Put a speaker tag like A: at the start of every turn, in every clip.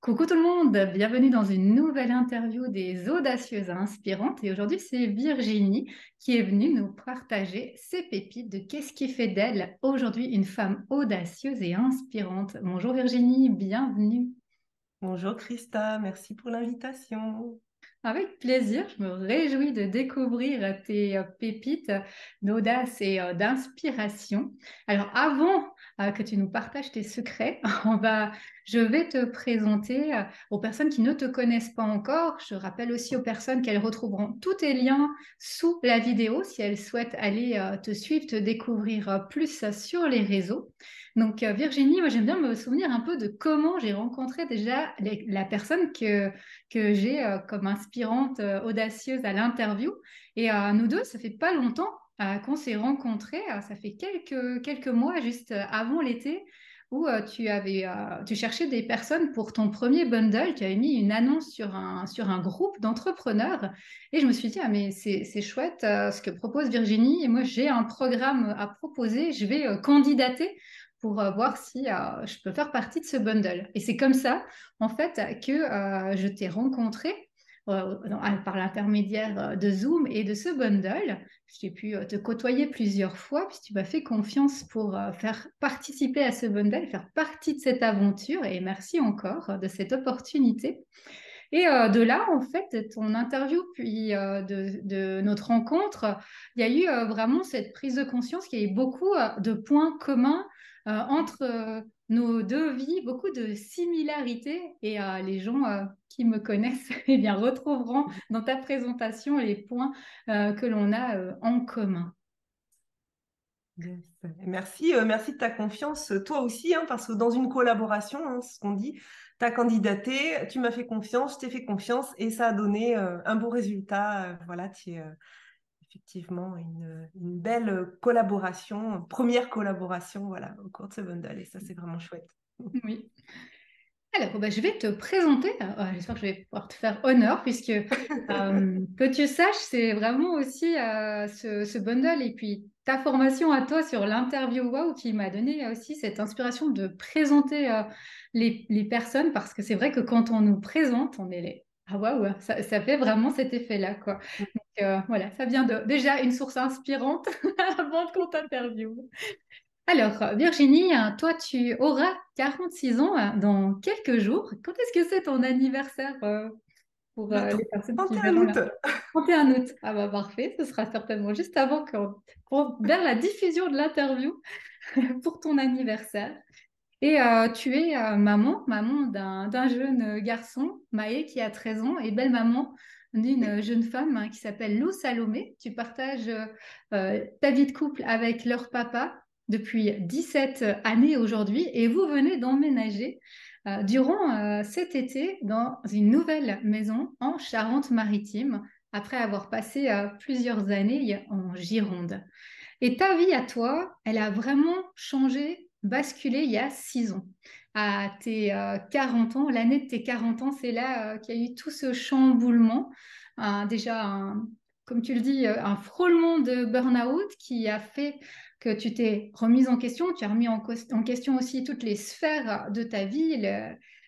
A: Coucou tout le monde, bienvenue dans une nouvelle interview des audacieuses et inspirantes. Et aujourd'hui, c'est Virginie qui est venue nous partager ses pépites de qu'est-ce qui fait d'elle aujourd'hui une femme audacieuse et inspirante. Bonjour Virginie, bienvenue.
B: Bonjour Christa, merci pour l'invitation.
A: Avec plaisir, je me réjouis de découvrir tes pépites d'audace et d'inspiration. Alors avant que tu nous partages tes secrets, je vais te présenter aux personnes qui ne te connaissent pas encore. Je rappelle aussi aux personnes qu'elles retrouveront tous tes liens sous la vidéo si elles souhaitent aller te suivre, te découvrir plus sur les réseaux. Donc Virginie, moi j'aime bien me souvenir un peu de comment j'ai rencontré déjà la personne que j'ai comme inspirante audacieuse à l'interview. Et nous deux, ça fait pas longtemps qu'on s'est rencontrés. Ça fait quelques mois, juste avant l'été, où tu cherchais des personnes pour ton premier bundle. Tu avais mis une annonce sur un groupe d'entrepreneurs. Et je me suis dit, ah, mais c'est chouette ce que propose Virginie. Et moi, j'ai un programme à proposer. Je vais candidater pour voir si je peux faire partie de ce bundle. Et c'est comme ça en fait, que je t'ai rencontré par l'intermédiaire de Zoom et de ce bundle. J'ai pu te côtoyer plusieurs fois, puis tu m'as fait confiance pour faire participer à ce bundle, faire partie de cette aventure, et merci encore de cette opportunité. Et de là, en fait, de ton interview, puis de notre rencontre, il y a eu vraiment cette prise de conscience qu'il y a eu beaucoup de points communs entre nos deux vies, beaucoup de similarités. Et les gens qui me connaissent eh bien, retrouveront dans ta présentation les points que l'on a en commun.
B: Yes. Merci, merci de ta confiance, toi aussi, hein, parce que dans une collaboration, hein, c'est ce qu'on dit, tu as candidaté, tu m'as fait confiance, je t'ai fait confiance et ça a donné un beau résultat. Voilà, tu es effectivement une belle collaboration, première collaboration, voilà, au cours de ce bundle et ça, c'est vraiment chouette.
A: Oui. Alors, bah, je vais te présenter. J'espère que je vais pouvoir te faire honneur, puisque que tu saches, c'est vraiment aussi ce bundle et puis ta formation à toi sur l'interview wow qui m'a donné aussi cette inspiration de présenter les personnes, parce que c'est vrai que quand on nous présente, on est les... Ah waouh, ça fait vraiment cet effet-là, quoi. Donc voilà, ça vient de déjà une source inspirante avant qu'on t'interviewe. Alors, Virginie, toi, tu auras 46 ans dans quelques jours. Quand est-ce que c'est ton anniversaire pour
B: Le
A: les personnes qui
B: 31
A: verront là?
B: août.
A: 31 août. Ah bah parfait, ce sera certainement juste avant vers la diffusion de l'interview pour ton anniversaire. Et tu es maman d'un jeune garçon, Maë, qui a 13 ans, et belle maman d'une jeune femme qui s'appelle Lou Salomé. Tu partages ta vie de couple avec leur papa depuis 17 années aujourd'hui, et vous venez d'emménager durant cet été dans une nouvelle maison en Charente-Maritime, après avoir passé plusieurs années en Gironde. Et ta vie à toi, elle a vraiment changé, basculé il y a 6 ans. À tes 40 ans, l'année de tes 40 ans, c'est là qu'il y a eu tout ce chamboulement. Déjà, comme tu le dis, un frôlement de burn-out qui a fait que tu t'es remise en question. Tu as remis en question aussi toutes les sphères de ta vie,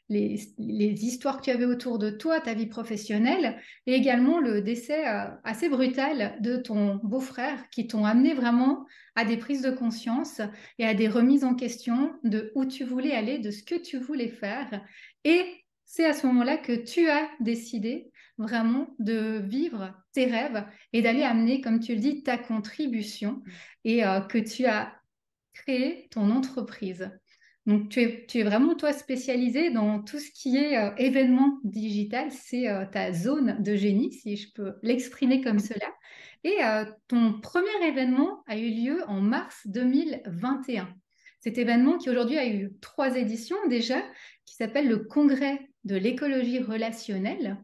A: les histoires que tu avais autour de toi, ta vie professionnelle, et également le décès assez brutal de ton beau-frère qui t'ont amené vraiment à des prises de conscience et à des remises en question de où tu voulais aller, de ce que tu voulais faire. Et c'est à ce moment-là que tu as décidé vraiment de vivre tes rêves et d'aller amener, comme tu le dis, ta contribution et que tu as créé ton entreprise. Donc, tu es vraiment, toi, spécialisé dans tout ce qui est événement digital. C'est ta zone de génie, si je peux l'exprimer comme cela. Et ton premier événement a eu lieu en mars 2021. Cet événement qui aujourd'hui a eu 3 éditions déjà, qui s'appelle le Congrès de l'écologie relationnelle.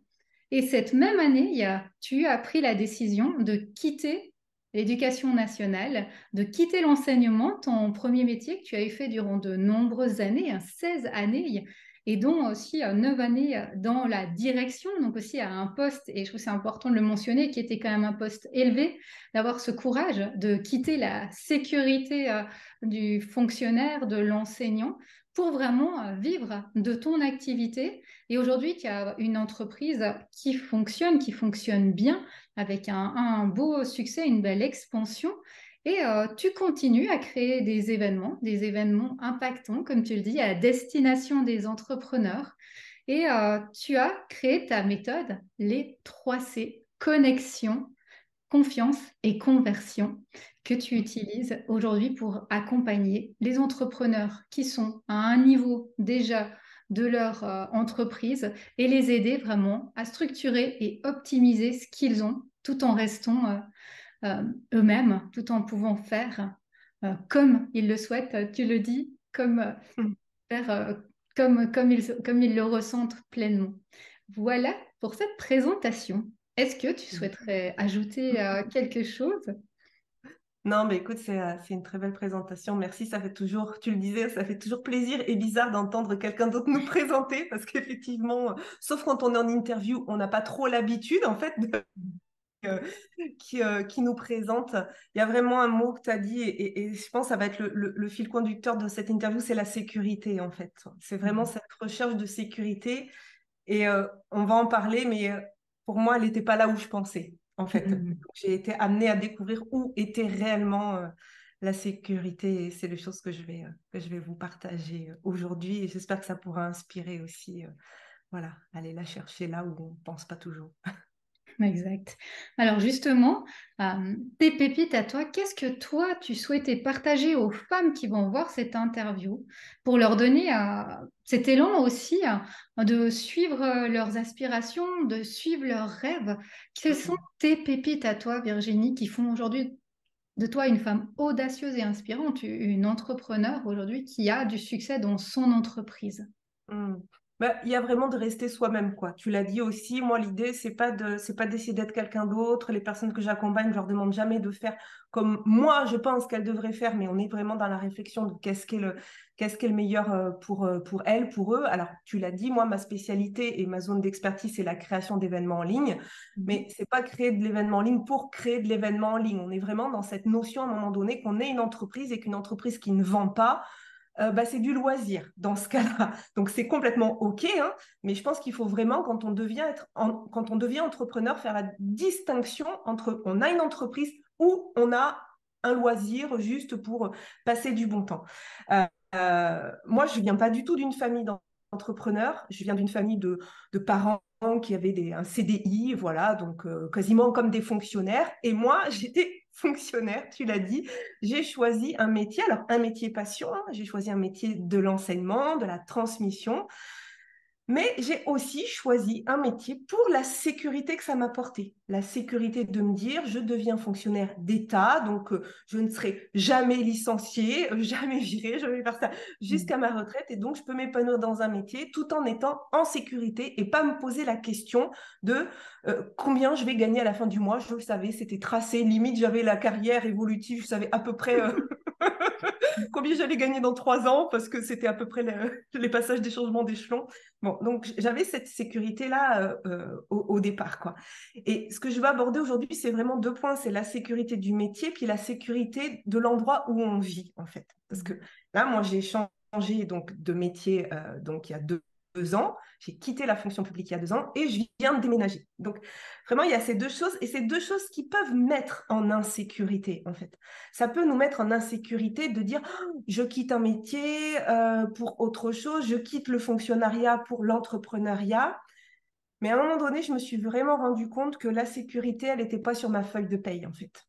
A: Et cette même année, tu as pris la décision de quitter l'éducation nationale, de quitter l'enseignement, ton premier métier que tu avais fait durant de nombreuses années, 16 années, et dont aussi 9 années dans la direction, donc aussi à un poste, et je trouve que c'est important de le mentionner, qui était quand même un poste élevé, d'avoir ce courage de quitter la sécurité du fonctionnaire, de l'enseignant, pour vraiment vivre de ton activité. Et aujourd'hui, tu as une entreprise qui fonctionne bien, avec un beau succès, une belle expansion. Et tu continues à créer des événements impactants, comme tu le dis, à destination des entrepreneurs. Et tu as créé ta méthode, les 3C, connexion, confiance et conversion, que tu utilises aujourd'hui pour accompagner les entrepreneurs qui sont à un niveau déjà de leur entreprise et les aider vraiment à structurer et optimiser ce qu'ils ont tout en restant eux-mêmes, tout en pouvant faire comme ils le souhaitent, tu le dis, faire comme ils le ressentent pleinement. Voilà pour cette présentation. Est-ce que tu souhaiterais ajouter quelque chose?
B: Non, mais écoute, c'est une très belle présentation. Merci, ça fait toujours, tu le disais, ça fait toujours plaisir et bizarre d'entendre quelqu'un d'autre nous présenter parce qu'effectivement, sauf quand on est en interview, on n'a pas trop l'habitude en fait euh, qui nous présente. Il y a vraiment un mot que tu as dit et je pense que ça va être le fil conducteur de cette interview, c'est la sécurité en fait. C'est vraiment cette recherche de sécurité et on va en parler, mais pour moi, elle n'était pas là où je pensais en fait. Donc, j'ai été amenée à découvrir où était réellement la sécurité et c'est les choses que je vais vous partager aujourd'hui et j'espère que ça pourra inspirer aussi, voilà, aller la chercher là où on ne pense pas toujours.
A: Exact. Alors justement, tes pépites à toi, qu'est-ce que toi, tu souhaitais partager aux femmes qui vont voir cette interview pour leur donner cet élan aussi de suivre leurs aspirations, de suivre leurs rêves? Quelles sont tes pépites à toi, Virginie, qui font aujourd'hui de toi une femme audacieuse et inspirante, une entrepreneur aujourd'hui qui a du succès dans son entreprise?
B: Mm. Bah, il y a vraiment de rester soi-même, quoi. Tu l'as dit aussi, moi, l'idée, c'est pas d'essayer d'être quelqu'un d'autre. Les personnes que j'accompagne, je leur demande jamais de faire comme moi, je pense qu'elles devraient faire, mais on est vraiment dans la réflexion de qu'est-ce qui est le meilleur pour elles, pour eux. Alors, tu l'as dit, moi, ma spécialité et ma zone d'expertise, c'est la création d'événements en ligne, mais c'est pas créer de l'événement en ligne pour créer de l'événement en ligne. On est vraiment dans cette notion, à un moment donné, qu'on est une entreprise et qu'une entreprise qui ne vend pas, bah, c'est du loisir dans ce cas-là. Donc c'est complètement OK, hein, mais je pense qu'il faut vraiment, quand on devient entrepreneur, faire la distinction entre on a une entreprise ou on a un loisir juste pour passer du bon temps. Euh, Moi, je ne viens pas du tout d'une famille d'entrepreneurs, je viens d'une famille de parents qui avaient un CDI, voilà, donc quasiment comme des fonctionnaires. Et moi, j'étais fonctionnaire, tu l'as dit, j'ai choisi un métier, alors un métier passion, hein, j'ai choisi un métier de l'enseignement, de la transmission, mais j'ai aussi choisi un métier pour la sécurité que ça m'apportait. La sécurité de me dire, je deviens fonctionnaire d'État, donc je ne serai jamais licenciée, jamais virée, je vais faire ça jusqu'à ma retraite, et donc je peux m'épanouir dans un métier tout en étant en sécurité et pas me poser la question de combien je vais gagner à la fin du mois. Je le savais, c'était tracé, limite j'avais la carrière évolutive, je savais à peu près combien j'allais gagner dans 3 ans parce que c'était à peu près les passages des changements d'échelon. Bon, donc j'avais cette sécurité-là au départ, quoi. Et ce que je vais aborder aujourd'hui, c'est vraiment 2 points. C'est la sécurité du métier, puis la sécurité de l'endroit où on vit, en fait. Parce que là, moi, j'ai changé donc, de métier donc, il y a 2 ans. J'ai quitté la fonction publique il y a 2 ans et je viens de déménager. Donc, vraiment, il y a ces 2 choses et ces 2 choses qui peuvent mettre en insécurité, en fait. Ça peut nous mettre en insécurité de dire oh, je quitte un métier pour autre chose, je quitte le fonctionnariat pour l'entrepreneuriat. Mais à un moment donné, je me suis vraiment rendu compte que la sécurité, elle n'était pas sur ma feuille de paye, en fait.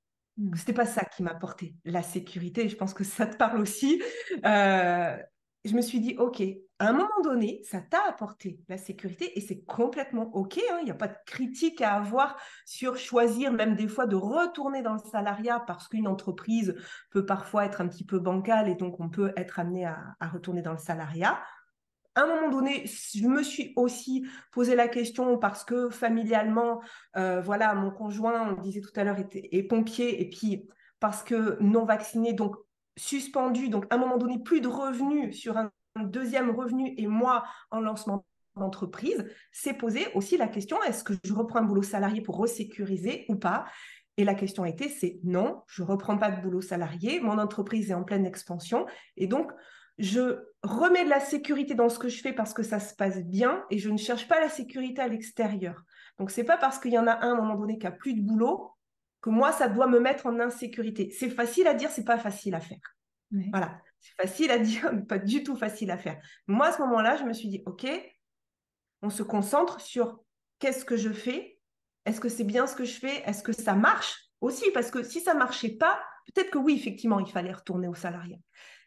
B: C'était pas ça qui m'apportait la sécurité. Et je pense que ça te parle aussi. Euh, je me suis dit, OK, à un moment donné, ça t'a apporté la sécurité et c'est complètement OK, hein. Il n'y a pas de critique à avoir sur choisir même des fois de retourner dans le salariat parce qu'une entreprise peut parfois être un petit peu bancale et donc on peut être amené à retourner dans le salariat. À un moment donné, je me suis aussi posé la question parce que familialement, voilà, mon conjoint, on le disait tout à l'heure, est pompier et puis parce que non vacciné, donc suspendu, donc à un moment donné, plus de revenus sur un deuxième revenu et moi en lancement d'entreprise, s'est posé aussi la question, est-ce que je reprends un boulot salarié pour resécuriser ou pas? Et la question était, c'est non, je ne reprends pas de boulot salarié, mon entreprise est en pleine expansion et donc je remets de la sécurité dans ce que je fais parce que ça se passe bien et je ne cherche pas la sécurité à l'extérieur. Donc, c'est pas parce qu'il y en a un à un moment donné qui a plus de boulot que moi, ça doit me mettre en insécurité. C'est facile à dire, c'est pas facile à faire.
A: Oui.
B: Voilà, c'est facile à dire, mais pas du tout facile à faire. Moi, à ce moment-là, je me suis dit, OK, on se concentre sur qu'est-ce que je fais, est-ce que c'est bien ce que je fais, est-ce que ça marche aussi, parce que si ça marchait pas, peut-être que oui, effectivement, il fallait retourner au salariat.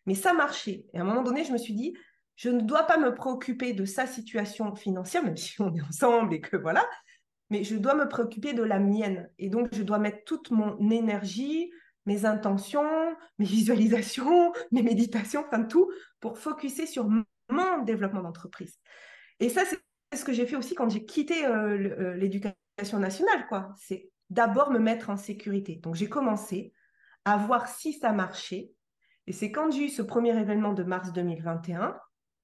B: Mais ça marchait. Et à un moment donné, je me suis dit, je ne dois pas me préoccuper de sa situation financière, même si on est ensemble et que voilà, mais je dois me préoccuper de la mienne. Et donc, je dois mettre toute mon énergie, mes intentions, mes visualisations, mes méditations, enfin tout, pour focuser sur mon développement d'entreprise. Et ça, c'est ce que j'ai fait aussi quand j'ai quitté l'éducation nationale, quoi. C'est d'abord me mettre en sécurité. Donc, j'ai commencé à voir si ça marchait. Et c'est quand j'ai eu ce premier événement de mars 2021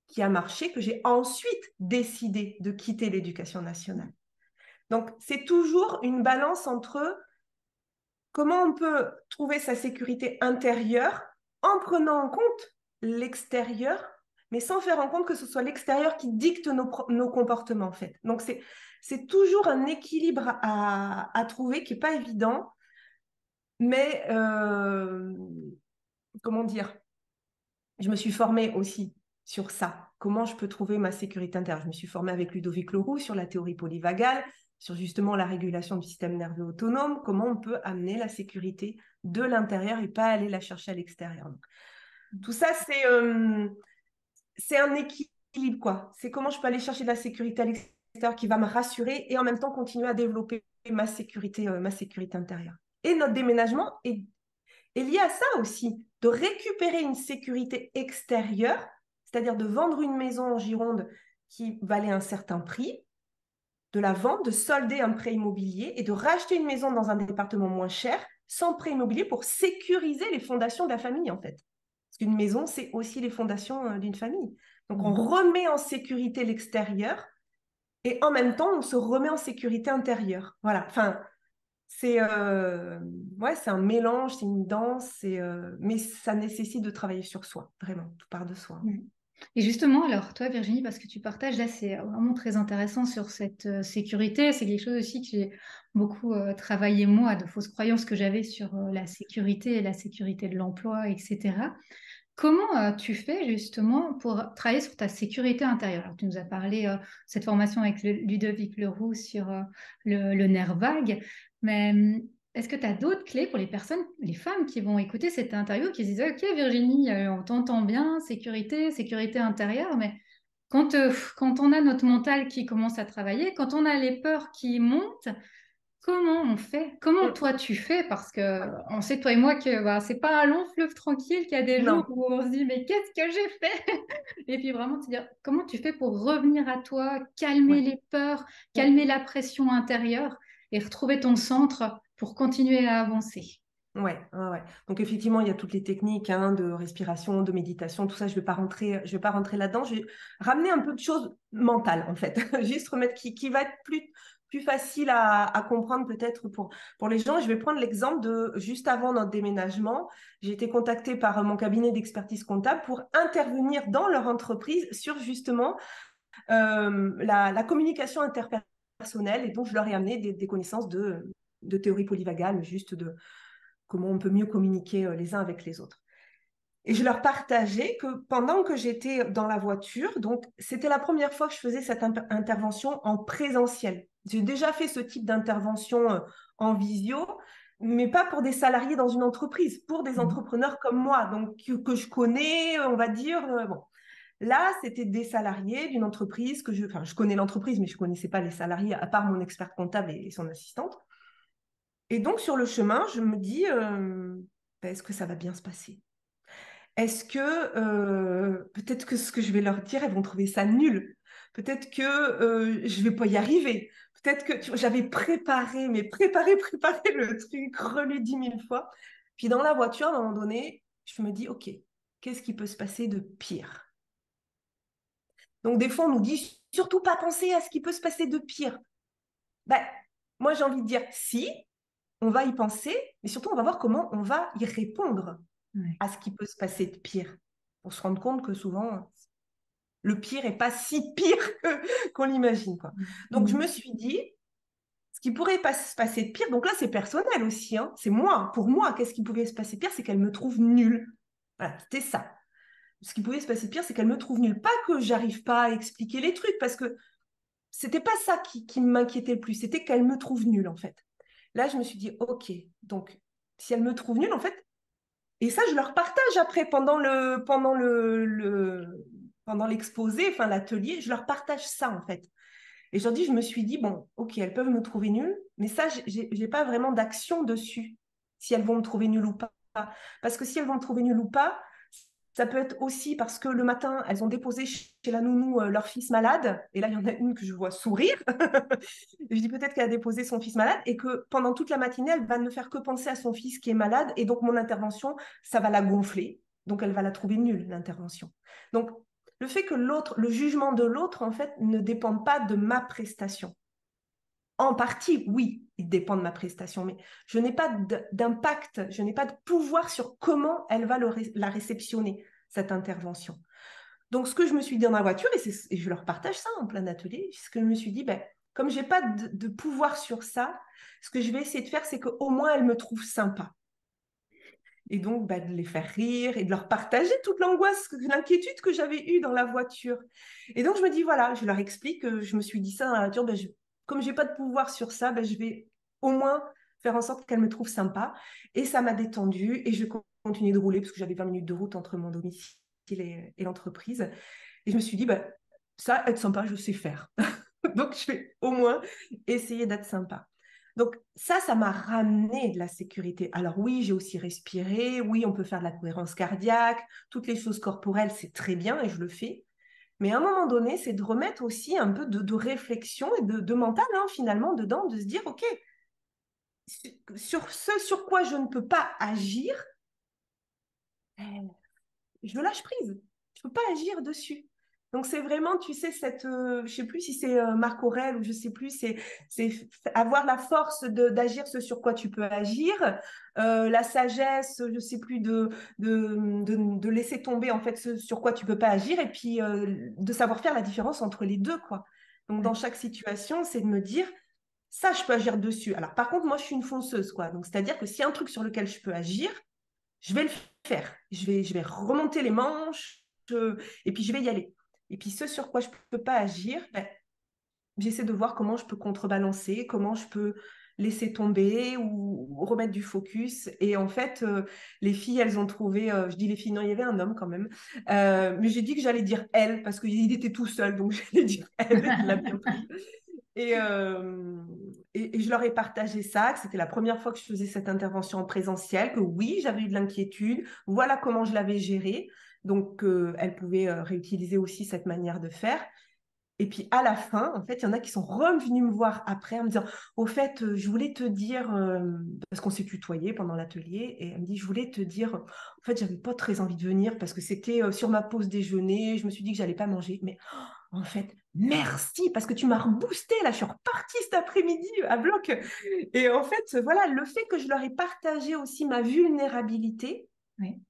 B: qui a marché que j'ai ensuite décidé de quitter l'éducation nationale. Donc, c'est toujours une balance entre comment on peut trouver sa sécurité intérieure en prenant en compte l'extérieur, mais sans faire en compte que ce soit l'extérieur qui dicte nos comportements, en fait. Donc, c'est toujours un équilibre à trouver qui n'est pas évident, mais comment dire, je me suis formée aussi sur ça. Comment je peux trouver ma sécurité intérieure? Je me suis formée avec Ludovic Leroux sur la théorie polyvagale, sur justement la régulation du système nerveux autonome, comment on peut amener la sécurité de l'intérieur et pas aller la chercher à l'extérieur. Tout ça, c'est un équilibre, quoi. C'est comment je peux aller chercher de la sécurité à l'extérieur qui va me rassurer et en même temps continuer à développer ma sécurité intérieure. Et notre déménagement est lié à ça aussi, de récupérer une sécurité extérieure, c'est-à-dire de vendre une maison en Gironde qui valait un certain prix, de la vendre, de solder un prêt immobilier et de racheter une maison dans un département moins cher, sans prêt immobilier, pour sécuriser les fondations de la famille, en fait. Parce qu'une maison, c'est aussi les fondations d'une famille. Donc, on remet en sécurité l'extérieur et en même temps, on se remet en sécurité intérieure. Voilà. Enfin, c'est un mélange, c'est une danse, mais ça nécessite de travailler sur soi, vraiment, tout part de soi.
A: Et justement, alors toi, Virginie, parce que tu partages là, c'est vraiment très intéressant sur cette sécurité. C'est quelque chose aussi que j'ai beaucoup travaillé moi, de fausses croyances que j'avais sur la sécurité et la sécurité de l'emploi, etc. Comment tu fais justement pour travailler sur ta sécurité intérieure? Alors, tu nous as parlé de cette formation avec Ludovic Leroux sur le nerf vague, mais est-ce que tu as d'autres clés pour les personnes, les femmes qui vont écouter cette interview, qui se disent, OK, Virginie, on t'entend bien, sécurité, sécurité intérieure, mais quand on a notre mental qui commence à travailler, quand on a les peurs qui montent, comment on fait? Comment toi tu fais? Parce que on sait, toi et moi, que bah, c'est pas un long fleuve tranquille, qu'il y a des jours
B: Non,
A: où on se dit, mais qu'est-ce que j'ai fait? Et puis vraiment te dire, comment tu fais pour revenir à toi, calmer
B: ouais.
A: les peurs, calmer la pression intérieure et retrouver ton centre pour continuer à avancer.
B: Ouais, ouais, ouais. Donc effectivement, il y a toutes les techniques hein, de respiration, de méditation, tout ça. Je vais pas rentrer là-dedans. Je vais ramener un peu de choses mentales en fait, juste remettre qui va être plus facile à comprendre peut-être pour les gens. Je vais prendre l'exemple de juste avant notre déménagement, j'ai été contactée par mon cabinet d'expertise comptable pour intervenir dans leur entreprise sur justement la communication interpersonnelle et donc je leur ai amené des connaissances de théorie polyvagale, juste de comment on peut mieux communiquer les uns avec les autres. Et je leur partageais que pendant que j'étais dans la voiture, donc c'était la première fois que je faisais cette intervention en présentiel. J'ai déjà fait ce type d'intervention en visio, mais pas pour des salariés dans une entreprise, pour des entrepreneurs comme moi, donc que je connais, on va dire. Bon. Là, c'était des salariés d'une entreprise enfin, je connais l'entreprise, mais je ne connaissais pas les salariés, à part mon expert comptable et son assistante. Et donc, sur le chemin, je me dis, est-ce que ça va bien se passer? Est-ce que peut-être que ce que je vais leur dire, elles vont trouver ça nul? Peut-être que je vais pas y arriver. Peut-être que j'avais préparé le truc, relu 10 000 fois. Puis dans la voiture, à un moment donné, je me dis, OK, qu'est-ce qui peut se passer de pire? Donc des fois, on nous dit, surtout pas penser à ce qui peut se passer de pire. Ben, moi, j'ai envie de dire, si, on va y penser, mais surtout, on va voir comment on va y répondre à ce qui peut se passer de pire. pour se rendre compte que souvent, le pire n'est pas si pire qu'on l'imagine, quoi. Donc, je me suis dit, ce qui pourrait se passer de pire, donc là, c'est personnel aussi, hein, c'est moi, pour moi, qu'est-ce qui pouvait se passer de pire, c'est qu'elle me trouve nulle. Voilà, c'était ça. Ce qui pouvait se passer de pire, c'est qu'elle me trouve nulle. Pas que j'arrive pas à expliquer les trucs, parce que c'était pas ça qui m'inquiétait le plus, c'était qu'elle me trouve nulle, en fait. Là, je me suis dit, OK, donc, si elle me trouve nulle, en fait, et ça, je leur partage après pendant l'exposé, enfin l'atelier, je leur partage ça, en fait. Et je leur dis, je me suis dit, bon, OK, elles peuvent me trouver nulle, mais ça, j'ai pas vraiment d'action dessus, si elles vont me trouver nulle ou pas. Parce que si elles vont me trouver nulle ou pas, ça peut être aussi parce que le matin, elles ont déposé chez la nounou leur fils malade. Et là, il y en a une que je vois sourire. Je dis peut-être qu'elle a déposé son fils malade et que pendant toute la matinée, elle va ne faire que penser à son fils qui est malade. Et donc, mon intervention, ça va la gonfler. Donc, elle va la trouver nulle, l'intervention. Donc, le fait que l'autre, le jugement de l'autre, en fait, ne dépend pas de ma prestation. En partie, oui, il dépend de ma prestation, mais je n'ai pas d'impact, je n'ai pas de pouvoir sur comment elle va la réceptionner, cette intervention. Donc, ce que je me suis dit dans la voiture, et je leur partage ça en plein atelier, ce que je me suis dit, ben, comme je n'ai pas de pouvoir sur ça, ce que je vais essayer de faire, c'est qu'au moins elles me trouvent sympa. Et donc, ben, de les faire rire et de leur partager toute l'angoisse, l'inquiétude que j'avais eue dans la voiture. Et donc, je me dis, voilà, je leur explique, je me suis dit ça dans la voiture, ben, comme je n'ai pas de pouvoir sur ça, ben, je vais au moins faire en sorte qu'elles me trouvent sympa. Et ça m'a détendue et je continue de rouler parce que j'avais 20 minutes de route entre mon domicile et l'entreprise. Et je me suis dit, bah, ça, être sympa, je sais faire. Donc, je vais au moins essayer d'être sympa. Donc, ça m'a ramené de la sécurité. Alors oui, j'ai aussi respiré. Oui, on peut faire de la cohérence cardiaque. Toutes les choses corporelles, c'est très bien et je le fais. Mais à un moment donné, c'est de remettre aussi un peu de réflexion et de mental, hein, finalement, dedans, de se dire, OK, sur ce sur quoi je ne peux pas agir, je lâche prise. Je ne peux pas agir dessus. Donc, c'est vraiment, tu sais, je ne sais plus si c'est Marc Aurèle ou je ne sais plus, c'est avoir la force d'agir ce sur quoi tu peux agir, la sagesse, je ne sais plus, de laisser tomber en fait ce sur quoi tu ne peux pas agir et puis de savoir faire la différence entre les deux, quoi. Donc, dans chaque situation, c'est de me dire, ça, je peux agir dessus. Alors, par contre, moi, je suis une fonceuse, quoi. Donc, c'est-à-dire que s'il y a un truc sur lequel je peux agir, je vais le faire. Je vais remonter les manches et puis je vais y aller. Et puis ce sur quoi je ne peux pas agir, ben, j'essaie de voir comment je peux contrebalancer, comment je peux laisser tomber ou remettre du focus. Et en fait, les filles, elles ont trouvé, je dis les filles, non, il y avait un homme quand même, mais j'ai dit que j'allais dire elle parce qu'il était tout seul, donc j'allais dire elle, il l'a bien pris. Et, euh, et je leur ai partagé ça, que c'était la première fois que je faisais cette intervention en présentiel, que oui, j'avais eu de l'inquiétude, voilà comment je l'avais gérée. Donc, elles pouvaient réutiliser aussi cette manière de faire. Et puis à la fin, en fait, il y en a qui sont revenus me voir après en me disant, au fait, je voulais te dire, parce qu'on s'est tutoyé pendant l'atelier, et elle me dit, je voulais te dire, en fait, j'avais pas très envie de venir parce que c'était sur ma pause déjeuner, je me suis dit que j'allais pas manger, mais en fait, merci parce que tu m'as reboosté, là, je suis repartie cet après-midi à bloc. Et en fait, voilà, le fait que je leur ai partagé aussi ma vulnérabilité,
A: Oui.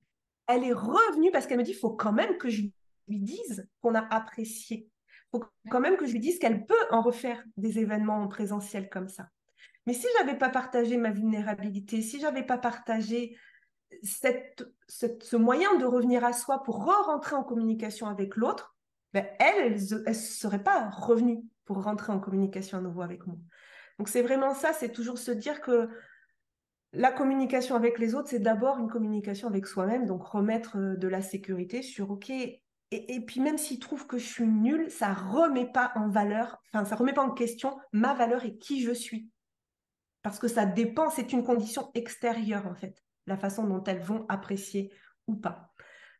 B: elle est revenue parce qu'elle me dit, il faut quand même que je lui dise qu'on a apprécié. Il faut quand même que je lui dise qu'elle peut en refaire des événements en présentiel comme ça. Mais si je n'avais pas partagé ma vulnérabilité, si je n'avais pas partagé ce moyen de revenir à soi pour re-rentrer en communication avec l'autre, ben elle ne serait pas revenue pour rentrer en communication à nouveau avec moi. Donc c'est vraiment ça, c'est toujours se dire que la communication avec les autres, c'est d'abord une communication avec soi-même, donc remettre de la sécurité sur OK. Et puis même s'ils trouvent que je suis nulle, ça remet pas en valeur, enfin ça remet pas en question ma valeur et qui je suis. Parce que ça dépend, c'est une condition extérieure en fait, la façon dont elles vont apprécier ou pas.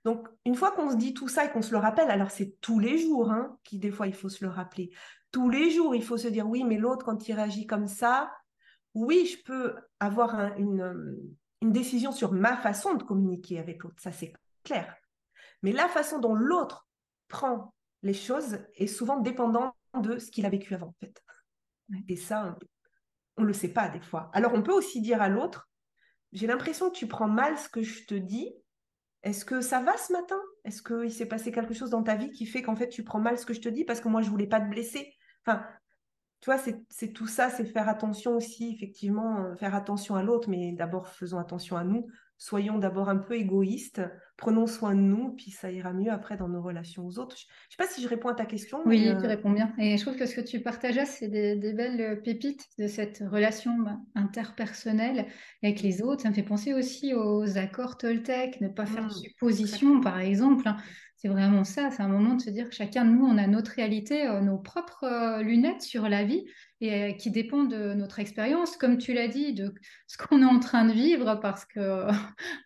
B: Donc une fois qu'on se dit tout ça et qu'on se le rappelle, alors c'est tous les jours, hein, qui des fois il faut se le rappeler. Tous les jours, il faut se dire oui, mais l'autre quand il réagit comme ça, oui, je peux avoir une décision sur ma façon de communiquer avec l'autre, ça c'est clair. Mais la façon dont l'autre prend les choses est souvent dépendante de ce qu'il a vécu avant, en fait. Et ça, on ne le sait pas des fois. Alors on peut aussi dire à l'autre, j'ai l'impression que tu prends mal ce que je te dis, est-ce que ça va ce matin? Est-ce qu'il s'est passé quelque chose dans ta vie qui fait qu'en fait tu prends mal ce que je te dis parce que moi je voulais pas te blesser? Enfin, tu vois, c'est tout ça, c'est faire attention aussi, effectivement, faire attention à l'autre, mais d'abord faisons attention à nous. Soyons d'abord un peu égoïstes, prenons soin de nous, puis ça ira mieux après dans nos relations aux autres. Je ne sais pas si je réponds à ta question, mais
A: Oui, tu réponds bien. Et je trouve que ce que tu partageais, c'est des belles pépites de cette relation interpersonnelle avec les autres. Ça me fait penser aussi aux accords Toltec, ne pas faire de suppositions,
B: exactement.
A: par exemple, hein. C'est vraiment ça. C'est un moment de se dire que chacun de nous, on a notre réalité, nos propres lunettes sur la vie et qui dépendent de notre expérience, comme tu l'as dit, de ce qu'on est en train de vivre, parce que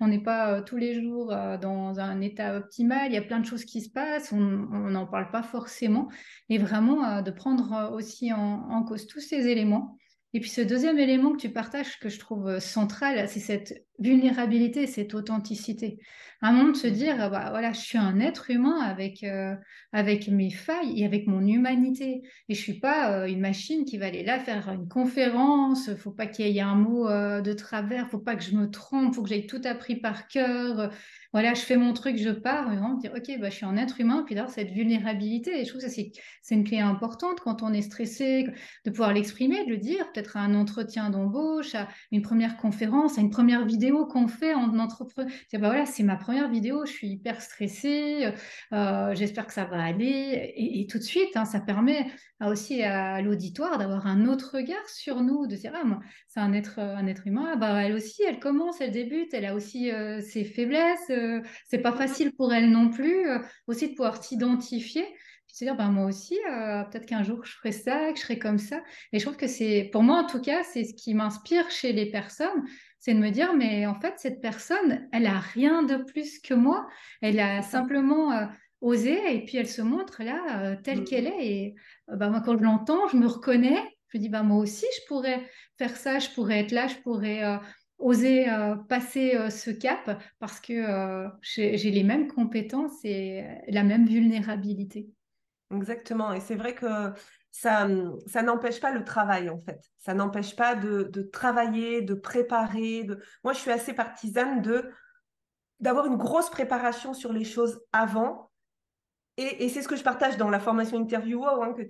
A: on n'est pas tous les jours dans un état optimal. Il y a plein de choses qui se passent. On n'en parle pas forcément et vraiment de prendre aussi en cause tous ces éléments. Et puis ce deuxième élément que tu partages, que je trouve central, c'est cette vulnérabilité, cette authenticité. Un moment de se
B: Mm.
A: dire, bah, voilà, je suis un être humain avec mes failles et avec mon humanité. Et je suis pas une machine qui va aller là faire une conférence. Faut pas qu'il y ait un mot de travers, faut pas que je me trompe, faut que j'aille tout appris par cœur. Voilà, je fais mon truc, je pars, et vraiment dire, ok, bah, je suis un être humain, puis d'avoir cette vulnérabilité. Et je trouve que ça, c'est une clé importante quand on est stressé, de pouvoir l'exprimer, de le dire, peut-être à un entretien d'embauche, à une première conférence, à une première vidéo qu'on fait en entrepreneur. Bah voilà, c'est ma première vidéo, je suis hyper stressée, j'espère que ça va aller. Et tout de suite, hein, ça permet aussi à l'auditoire d'avoir un autre regard sur nous, de dire, ah, moi, c'est un être humain, ah, bah, elle aussi, elle commence, elle débute, elle a aussi ses faiblesses, c'est pas
B: Mm,
A: facile pour elle non plus, aussi de pouvoir s'identifier, puis se dire, bah, moi aussi, peut-être qu'un jour je ferai ça, que je serai comme ça. Et je trouve que c'est, pour moi en tout cas, c'est ce qui m'inspire chez les personnes, c'est de me dire, mais en fait, cette personne, elle a rien de plus que moi, elle a
B: c'est ça.
A: simplement osé, et puis elle se montre là, telle qu'elle
B: Mm.
A: est, et bah, moi, quand je l'entends, je me reconnais. Je me dis, bah, moi aussi, je pourrais faire ça, je pourrais être là, je pourrais oser passer ce cap parce que j'ai les mêmes compétences et la même vulnérabilité.
B: Exactement. Et c'est vrai que ça n'empêche pas le travail, en fait. Ça n'empêche pas de travailler, de préparer. Moi, je suis assez partisane d'avoir une grosse préparation sur les choses avant. Et c'est ce que je partage dans la formation Interview Wow, hein, que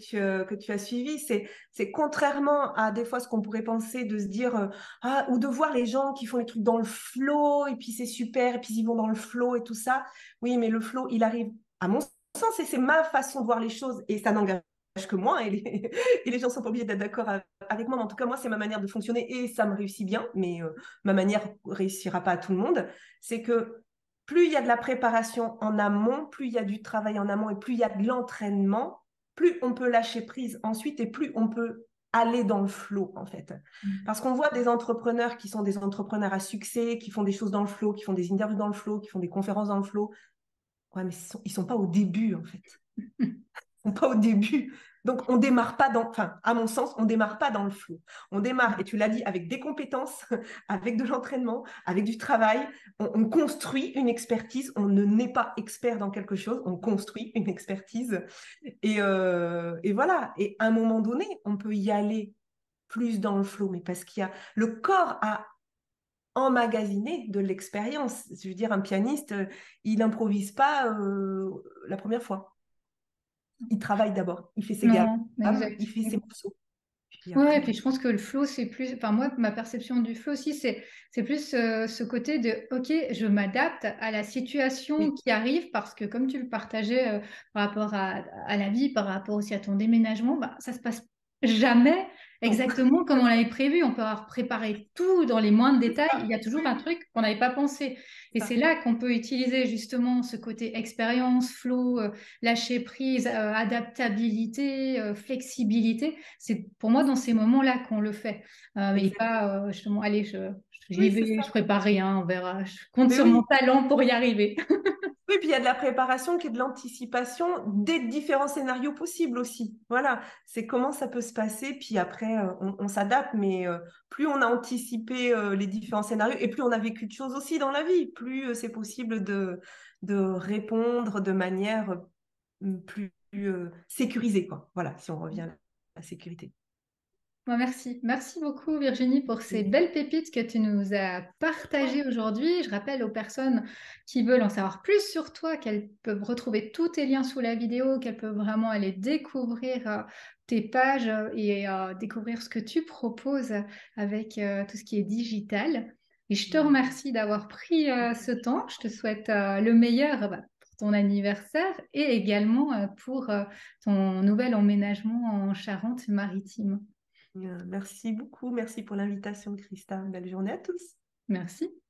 B: tu as suivi. C'est contrairement à des fois ce qu'on pourrait penser de se dire, ah, ou de voir les gens qui font les trucs dans le flow, et puis c'est super, et puis ils vont dans le flow et tout ça. Oui, mais le flow, il arrive, à mon sens, et c'est ma façon de voir les choses, et ça n'engage que moi, hein, et et les gens sont pas obligés d'être d'accord avec moi, mais en tout cas, moi, c'est ma manière de fonctionner, et ça me réussit bien, mais ma manière réussira pas à tout le monde. C'est que plus il y a de la préparation en amont, plus il y a du travail en amont et plus il y a de l'entraînement, plus on peut lâcher prise ensuite et plus on peut aller dans le flow en fait.
A: Mm.
B: Parce qu'on voit des entrepreneurs qui sont des entrepreneurs à succès, qui font des choses dans le flow, qui font des interviews dans le flow, qui font des conférences dans le flow. Ouais, mais ils sont pas au début en fait, pas au début. Donc, on démarre pas dans, enfin, à mon sens, on démarre pas dans le flou. On démarre, et tu l'as dit, avec des compétences, avec de l'entraînement, avec du travail. On construit une expertise. On ne naît pas expert dans quelque chose. On construit une expertise. Et voilà. Et à un moment donné, on peut y aller plus dans le flot, mais parce qu'il y a le corps a emmagasiné de l'expérience. Je veux dire, un pianiste, il n'improvise pas la première fois. Il travaille d'abord, il fait ses
A: Non,
B: gammes, il
A: exact.
B: fait ses morceaux. Puis
A: Ouais, et
B: après,
A: puis je pense que le flow, c'est plus, enfin moi, ma perception du flow aussi, c'est plus ce côté de, ok, je m'adapte à la situation
B: oui,
A: qui arrive parce que comme tu le partageais par rapport à la vie, par rapport aussi à ton déménagement, bah, ça se passe jamais
B: non,
A: exactement comme on l'avait prévu. On peut avoir préparé tout dans les moindres
B: c'est
A: détails. Il
B: ça.
A: y a toujours un
B: Oui,
A: truc qu'on n'avait pas pensé. Et c'est
B: ça.
A: là qu'on peut utiliser justement ce côté expérience, flow, lâcher prise, adaptabilité, flexibilité. C'est pour moi dans ces moments-là qu'on le fait. Et
B: Exactement.
A: pas justement, allez, j'y
B: Oui, c'est
A: vais, je
B: ça.
A: prépare rien, on verra. Je compte
B: Mais
A: sur mon
B: oui,
A: talent pour y arriver.
B: oui, puis il y a de la préparation qui est de l'anticipation des différents scénarios possibles aussi. Voilà, c'est comment ça peut se passer, puis après, on s'adapte, mais plus on a anticipé les différents scénarios, et plus on a vécu de choses aussi dans la vie, plus c'est possible de répondre de manière plus sécurisée, quoi. Voilà, si on revient à la sécurité.
A: Merci. Merci beaucoup Virginie pour ces belles pépites que tu nous as partagées aujourd'hui. Je rappelle aux personnes qui veulent en savoir plus sur toi qu'elles peuvent retrouver tous tes liens sous la vidéo, qu'elles peuvent vraiment aller découvrir tes pages et découvrir ce que tu proposes avec tout ce qui est digital. Et je te remercie d'avoir pris ce temps. Je te souhaite le meilleur pour ton anniversaire et également pour ton nouvel emménagement en Charente-Maritime.
B: Merci beaucoup. Merci pour l'invitation, Christa. Belle journée à tous.
A: Merci.